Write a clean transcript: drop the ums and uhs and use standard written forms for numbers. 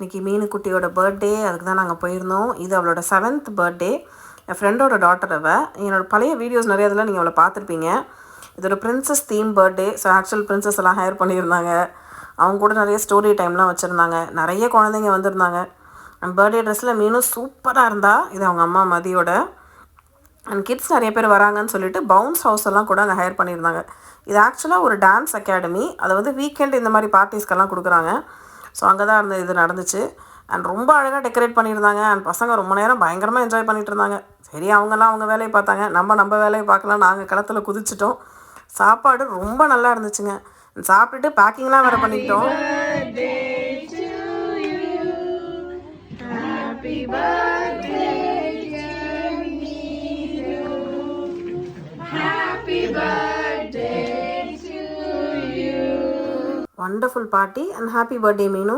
இன்றைக்கி மீனுக்குட்டியோட பர்த்டே, அதுக்கு தான் நாங்கள் போயிருந்தோம். இது அவளோட 7th பர்த்டே. என் ஃப்ரெண்டோட டாட்டர் அவள். என்னோடய பழைய வீடியோஸ் நிறைய இதில் நீங்கள் அவளை பார்த்துருப்பீங்க. இது ஒரு princess theme birthday. So actual princess எல்லாம் ஹையர் பண்ணியிருந்தாங்க. அவங்க கூட நிறைய ஸ்டோரி டைம்லாம் வச்சுருந்தாங்க. நிறைய குழந்தைங்க வந்திருந்தாங்க. அண்ட் பர்த்டே ட்ரெஸ்ஸில் மீனும் சூப்பராக இருந்தா. இது அவங்க அம்மா மதியோட. அண்ட் கிட்ஸ் நிறைய பேர் வராங்கன்னு சொல்லிட்டு பவுன்ஸ் ஹவுஸ் எல்லாம் கூட அங்கே ஹையர் பண்ணியிருந்தாங்க. இது ஆக்சுவலாக ஒரு டான்ஸ் அகாடமி. அதை வந்து வீக்கெண்ட் இந்த மாதிரி பார்ட்டிஸ்க்கெல்லாம் கொடுக்குறாங்க. ஸோ அங்கே தான் இது நடந்துச்சு. அண்ட் ரொம்ப அழகாக டெக்கரேட் பண்ணியிருந்தாங்க. அண்ட் பசங்க ரொம்ப நேரம் பயங்கரமாக என்ஜாய் பண்ணிகிட்டு இருந்தாங்க. சரி, அவங்கெல்லாம் அவங்க வேலையை பார்த்தாங்க. நம்ம வேலையை பார்க்கலாம். நாங்கள் களத்தில் குதிச்சிட்டோம். சாப்பாடு ரொம்ப நல்லா இருந்துச்சுங்க. சாப்பிட்டுட்டு பேக்கிங்லாம் வேறு பண்ணிக்கிட்டோம். Wonderful party and happy birthday Meenu.